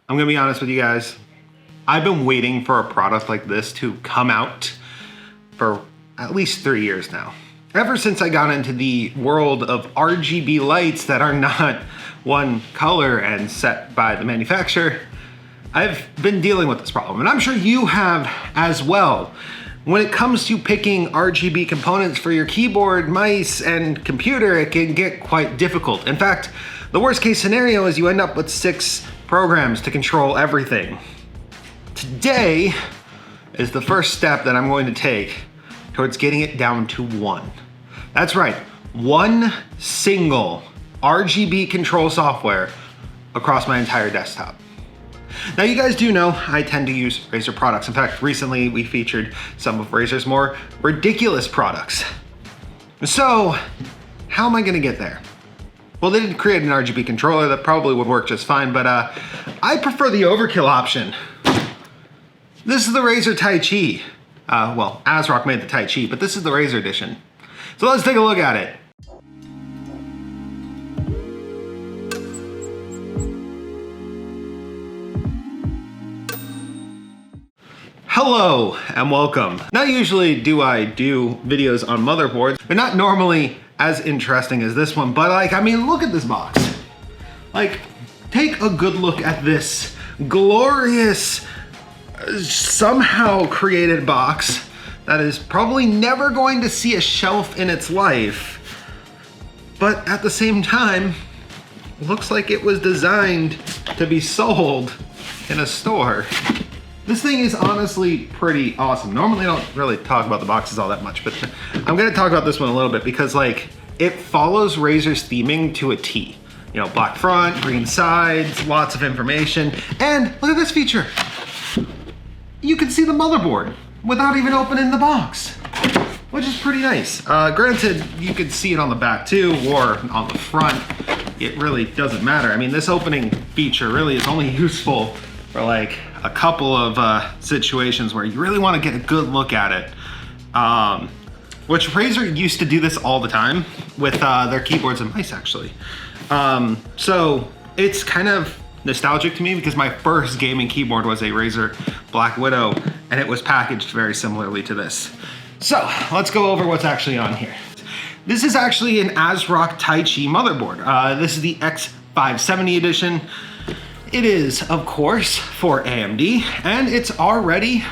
I'm gonna be honest with you guys. I've been waiting for a product like this to come out for at least 3 years now. Ever since I got into the world of RGB lights that are not one color and set by the manufacturer, I've been dealing with this problem, and I'm sure you have as well. When it comes to picking RGB components for your keyboard, mice, and computer, it can get quite difficult. In fact, the worst case scenario is you end up with 6 programs to control everything. Today is the first step that I'm going to take towards getting it down to 1. That's right, 1 single RGB control software across my entire desktop. Now you guys do know I tend to use Razer products. In fact, recently we featured some of Razer's more ridiculous products. So, how am I gonna get there? Well, they did create an RGB controller that probably would work just fine, but I prefer the overkill option. This is the Razer Taichi. Well, Asrock made the Taichi, but this is the Razer edition. So let's take a look at it. Hello and welcome. Not usually do I do videos on motherboards. They're not normally as interesting as this one, but I mean, look at this box. Take a good look at this glorious, somehow created box that is probably never going to see a shelf in its life, but at the same time, looks like it was designed to be sold in a store. This thing is honestly pretty awesome. Normally I don't really talk about the boxes all that much, but I'm gonna talk about this one a little bit because it follows Razer's theming to a T. You know, black front, green sides, lots of information, and look at this feature. You can see the motherboard without even opening the box, which is pretty nice. Granted, you could see it on the back too, or on the front. It really doesn't matter. I mean, this opening feature really is only useful for a couple of situations where you really want to get a good look at it. Which Razer used to do this all the time with their keyboards and mice, actually. So it's kind of nostalgic to me because my first gaming keyboard was a Razer Black Widow, and it was packaged very similarly to this. So let's go over what's actually on here. This is actually an Asrock Taichi motherboard. This is the X570 edition. It is, of course, for AMD, and it's already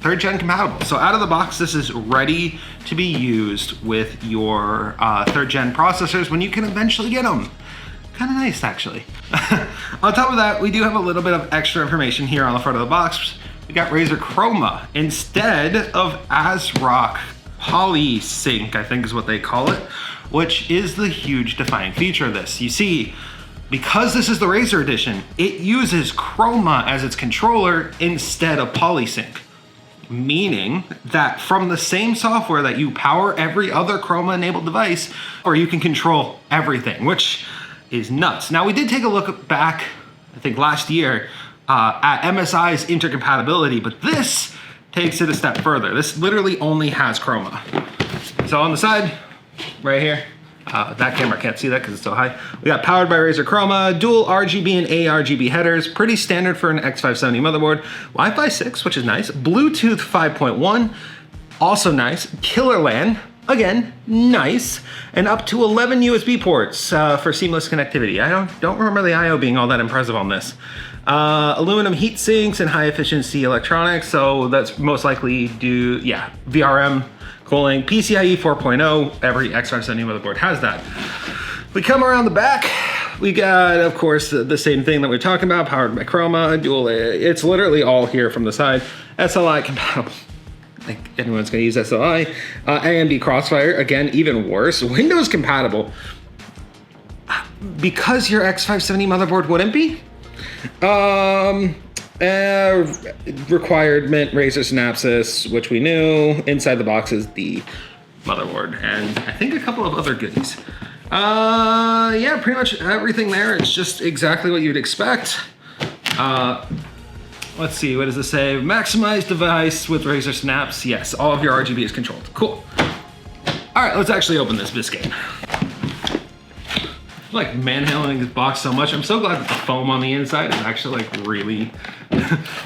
3rd gen compatible. So out of the box, this is ready to be used with your 3rd gen processors when you can eventually get them. Kind of nice, actually. On top of that, we do have a little bit of extra information here on the front of the box. We got Razer Chroma instead of Asrock PolySync, I think is what they call it, which is the huge defining feature of this. You see, because this is the Razer edition, it uses Chroma as its controller instead of PolySync. Meaning that from the same software that you power every other Chroma enabled device, or you can control everything, which is nuts. Now we did take a look back, I think last year, at MSI's intercompatibility, but this takes it a step further. This literally only has Chroma. So on the side, right here, that camera can't see that because it's so high. We got powered by Razer Chroma, dual RGB and ARGB headers, pretty standard for an X570 motherboard. Wi-Fi 6, which is nice. Bluetooth 5.1, also nice. Killer LAN, again, nice. And up to 11 USB ports for seamless connectivity. I don't remember the I/O being all that impressive on this. Aluminum heat sinks and high efficiency electronics, so that's most likely VRM cooling. PCIe 4.0, every X570 motherboard has that. We come around the back, we got, of course, the same thing that we're talking about, powered by Chroma, dual, it's literally all here from the side. SLI compatible. I think anyone's gonna use SLI. AMD Crossfire, again, even worse. Windows compatible. Because your X570 motherboard wouldn't be? Requirement Razer Synapse, which we knew. Inside the box is the motherboard, and I think a couple of other goodies. Yeah, pretty much everything there. It's just exactly what you'd expect. Let's see, what does this say? Maximize device with Razer Synapse. Yes, all of your RGB is controlled. Cool. All right, let's actually open this biscuit. like manhandling this box so much. I'm so glad that the foam on the inside is actually like really,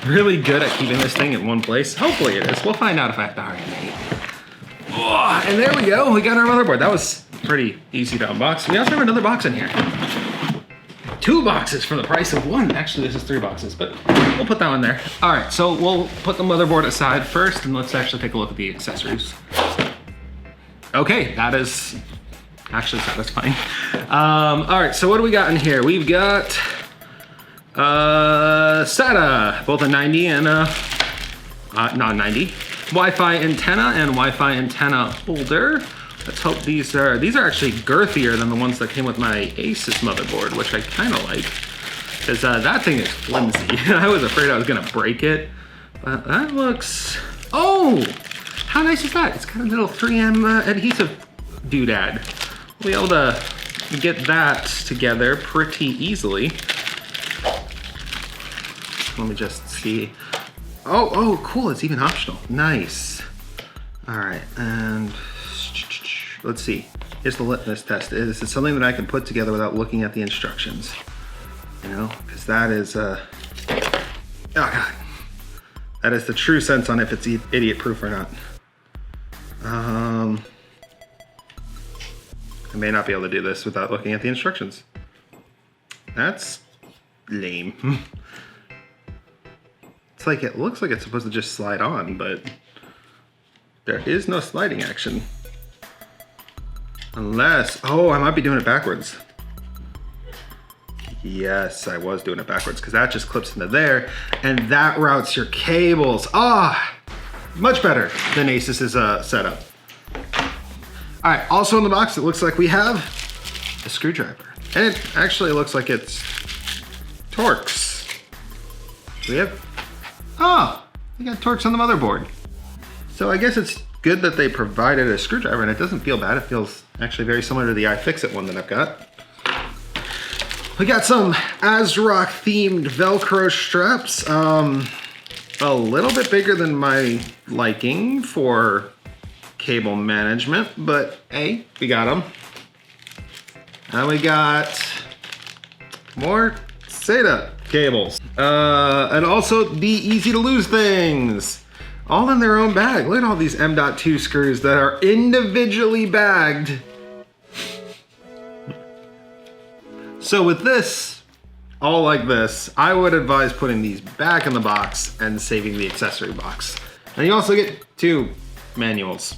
really good at keeping this thing in one place. Hopefully it is. We'll find out if I have to hard it. Oh, and there we go. We got our motherboard. That was pretty easy to unbox. We also have another box in here. 2 boxes for the price of 1. Actually, this is 3 boxes, but we'll put that one there. All right, so we'll put the motherboard aside first, and let's actually take a look at the accessories. Okay, that is actually satisfying. All right, so what do we got in here? We've got SATA, both a 90 and a non-90. Wi-Fi antenna and Wi-Fi antenna holder. Let's hope these are actually girthier than the ones that came with my Asus motherboard, which I kind of like, because that thing is flimsy. I was afraid I was gonna break it, but that looks, oh, how nice is that? It's got a little 3M adhesive doodad. We'll be able to get that together pretty easily. Let me just see. Oh, cool, it's even optional. Nice. All right, and let's see. Here's the litmus test. Is it something that I can put together without looking at the instructions? You know, because that is, oh God. That is the true sense on if it's idiot proof or not. I may not be able to do this without looking at the instructions. That's lame. It's like, it looks like it's supposed to just slide on, but there is no sliding action. Unless, oh, I might be doing it backwards. Yes, I was doing it backwards because that just clips into there and that routes your cables. Ah, much better than Asus's setup. All right, also in the box, it looks like we have a screwdriver. And it actually looks like it's Torx. We have, we got Torx on the motherboard. So I guess it's good that they provided a screwdriver and it doesn't feel bad. It feels actually very similar to the iFixit one that I've got. We got some Asrock themed Velcro straps. A little bit bigger than my liking for cable management, but hey, we got them. And we got more SATA cables. And also the easy to lose things. All in their own bag. Look at all these M.2 screws that are individually bagged. So with this, all like this, I would advise putting these back in the box and saving the accessory box. And you also get 2 manuals.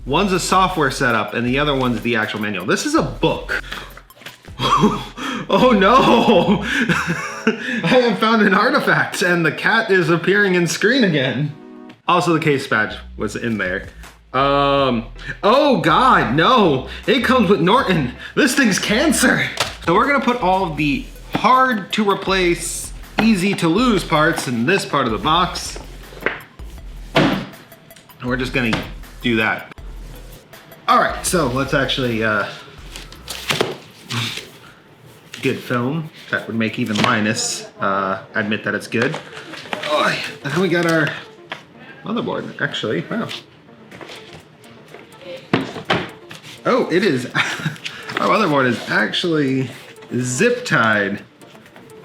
One's a software setup and the other one's the actual manual. This is a book. Oh no! I have found an artifact and the cat is appearing in screen again. Also the case badge was in there. Oh God, no. It comes with Norton. This thing's cancer. So we're gonna put all of the hard to replace, easy to lose parts in this part of the box. And we're just gonna do that. All right, so let's actually good film. That would make even minus admit that it's good. Oh, and then we got our motherboard, actually, wow. Oh, it is, our motherboard is actually zip tied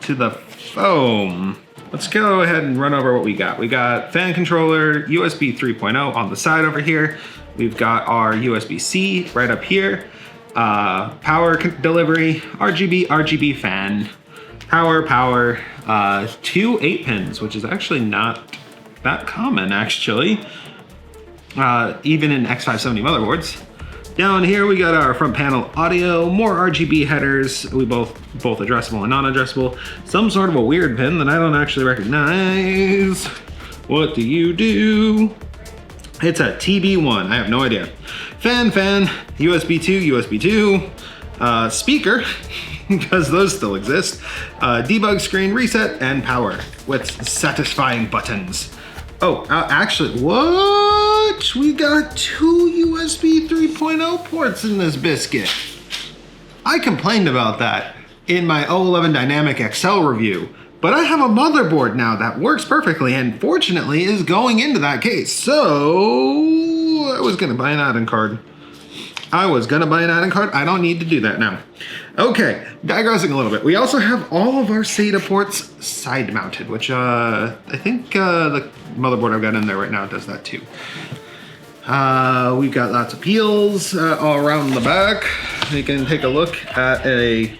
to the foam. Let's go ahead and run over what we got. We got fan controller, USB 3.0 on the side over here. We've got our USB-C right up here. Power delivery, RGB fan, power, 2 8-pins, which is actually not that common actually, even in X570 motherboards. Down here we got our front panel audio, more RGB headers, we both addressable and non-addressable, some sort of a weird pin that I don't actually recognize. What do you do? It's a TB1, I have no idea. Fan, USB 2, speaker, because those still exist, debug screen, reset, and power with satisfying buttons. Oh, actually, what? We got 2 USB 3.0 ports in this biscuit. I complained about that in my 011 Dynamic XL review, but I have a motherboard now that works perfectly and fortunately is going into that case. So I was gonna buy an add-in card. I was gonna buy an add-in card. I don't need to do that now. Okay, digressing a little bit. We also have all of our SATA ports side mounted, which I think the motherboard I've got in there right now does that too. We've got lots of peels all around the back. You can take a look at a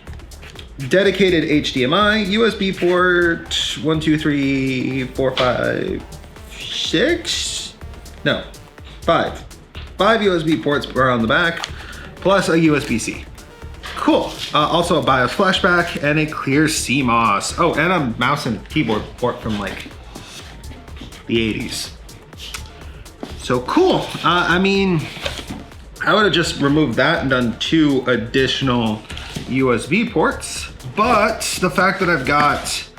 dedicated HDMI, USB port, 1, 2, 3, 4, 5, 6? No, 5. 5 USB ports around the back, plus a USB-C. Cool. Also a BIOS flashback and a clear CMOS. Oh, and a mouse and keyboard port from like the 80s. So cool. I mean, I would have just removed that and done 2 additional USB ports, but the fact that I've got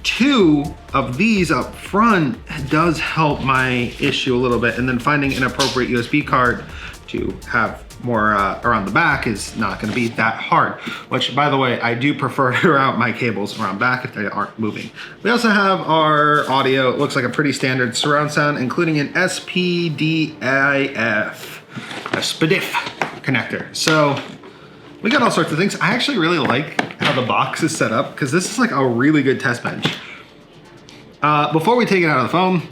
2 of these up front does help my issue a little bit, and then finding an appropriate USB card to have more around the back is not going to be that hard, which, by the way, I do prefer to route my cables around back if they aren't moving. We also have our audio. It looks like a pretty standard surround sound, including an SPDIF, a SPDIF connector. So we got all sorts of things. I actually really like how the box is set up because this is like a really good test bench. Before we take it out of the phone,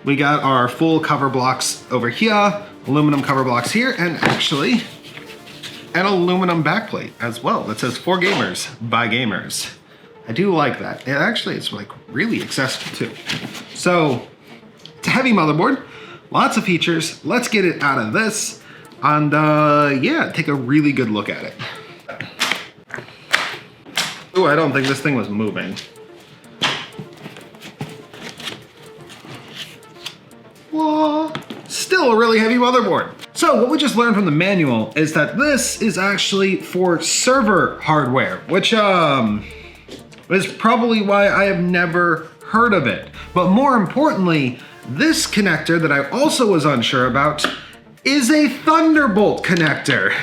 we got our full cover blocks over here, aluminum cover blocks here, and actually an aluminum backplate as well that says "For Gamers by Gamers." I do like that. It actually is like really accessible too. So it's a heavy motherboard, lots of features. Let's get it out of this and yeah, take a really good look at it. Oh, I don't think this thing was moving. Whoa. Still a really heavy motherboard. So what we just learned from the manual is that this is actually for server hardware, which is probably why I have never heard of it. But more importantly, this connector that I also was unsure about is a Thunderbolt connector.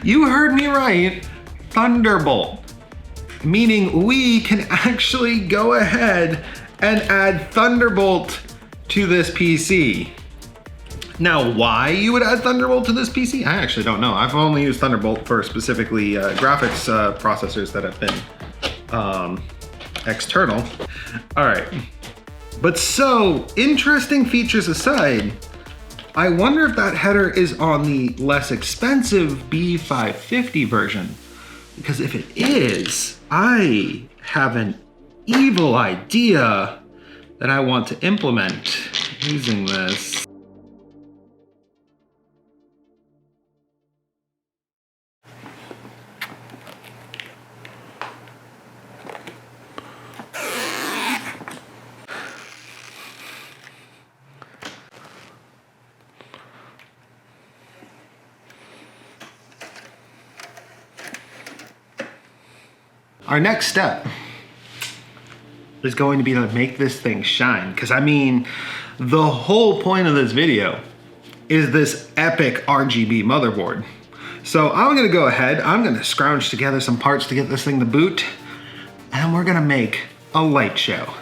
You heard me right, Thunderbolt. Meaning we can actually go ahead and add Thunderbolt to this PC. Now, why you would add Thunderbolt to this PC? I actually don't know. I've only used Thunderbolt for specifically graphics processors that have been external. All right, but so interesting features aside, I wonder if that header is on the less expensive B550 version, because if it is, I have an evil idea that I want to implement using this. Our next step is going to be to make this thing shine. Because I mean, the whole point of this video is this epic RGB motherboard. So I'm gonna go ahead, I'm gonna scrounge together some parts to get this thing to boot, and we're gonna make a light show.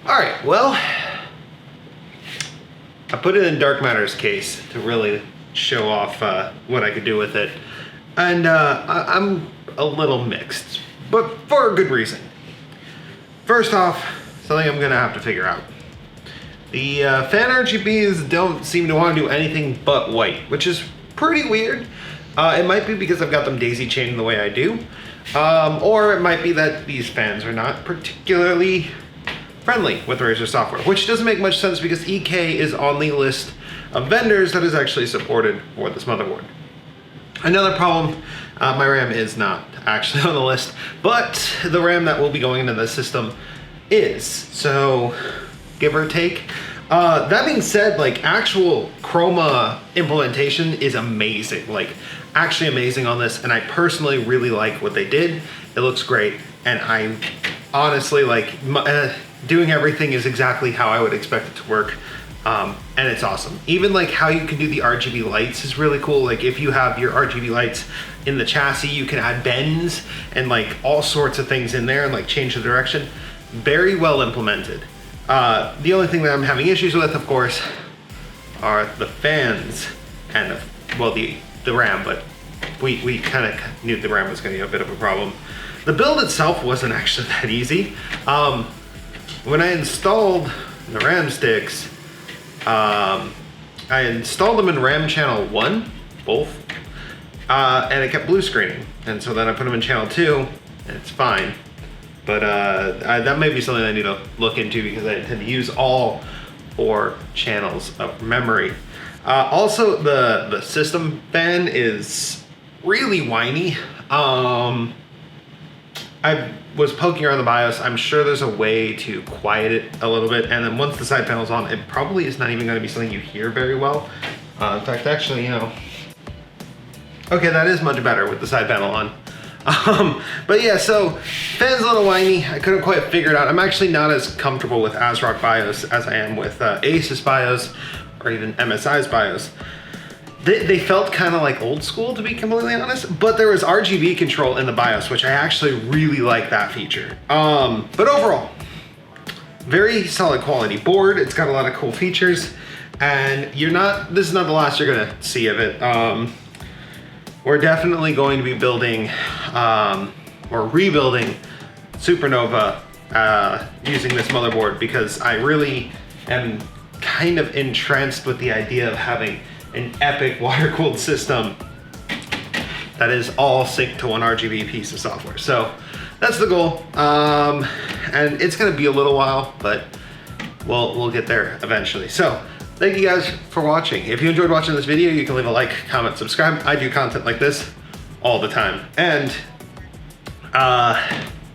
All right, well, I put it in dark matter's case to really show off what I could do with it. And I'm a little mixed, but for a good reason. First off, something I'm gonna have to figure out. The fan RGBs don't seem to want to do anything but white, which is pretty weird. It might be because I've got them daisy chained the way I do, or it might be that these fans are not particularly friendly with Razer software, which doesn't make much sense because EK is on the list of vendors that is actually supported for this motherboard. Another problem, my RAM is not actually on the list, but the RAM that will be going into the system is, so give or take. That being said, like, actual chroma implementation is amazing, like actually amazing on this, and I personally really like what they did. It looks great, and I honestly like doing everything is exactly how I would expect it to work. And it's awesome. Even like how you can do the RGB lights is really cool. Like if you have your RGB lights in the chassis, you can add bends and like all sorts of things in there and like change the direction. Very well implemented. The only thing that I'm having issues with, of course, are the fans and the RAM, but we kind of knew the RAM was going to be a bit of a problem. The build itself wasn't actually that easy. When I installed the RAM sticks, I installed them in RAM channel 1, both, and it kept blue screening. And so then I put them in channel 2, and it's fine. But that may be something I need to look into because I intend to use all 4 channels of memory. Also, the system fan is really whiny. I was poking around the BIOS. I'm sure there's a way to quiet it a little bit, and then once the side panel's on, it probably is not even going to be something you hear very well. In fact, actually, you know, okay, that is much better with the side panel on. But yeah, so fan's a little whiny. I couldn't quite figure it out. I'm actually not as comfortable with Asrock BIOS as I am with Asus BIOS or even MSI's BIOS. They felt kind of like old school, to be completely honest, but there was RGB control in the BIOS, which I actually really like that feature. But overall, very solid quality board. It's got a lot of cool features, and this is not the last you're gonna see of it. We're definitely going to be building or rebuilding Supernova using this motherboard because I really am kind of entranced with the idea of having an epic water-cooled system that is all synced to one RGB piece of software. So that's the goal, and it's gonna be a little while, but we'll get there eventually. So thank you guys for watching. If you enjoyed watching this video, you can leave a like, comment, subscribe. I do content like this all the time. And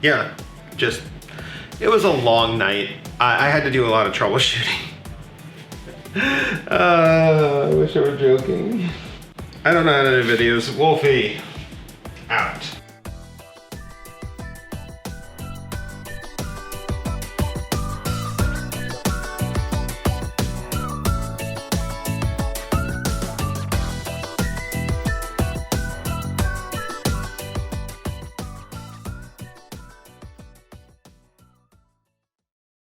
yeah, just, it was a long night. I had to do a lot of troubleshooting. I wish I were joking. I don't know how to do videos. Wolfy out.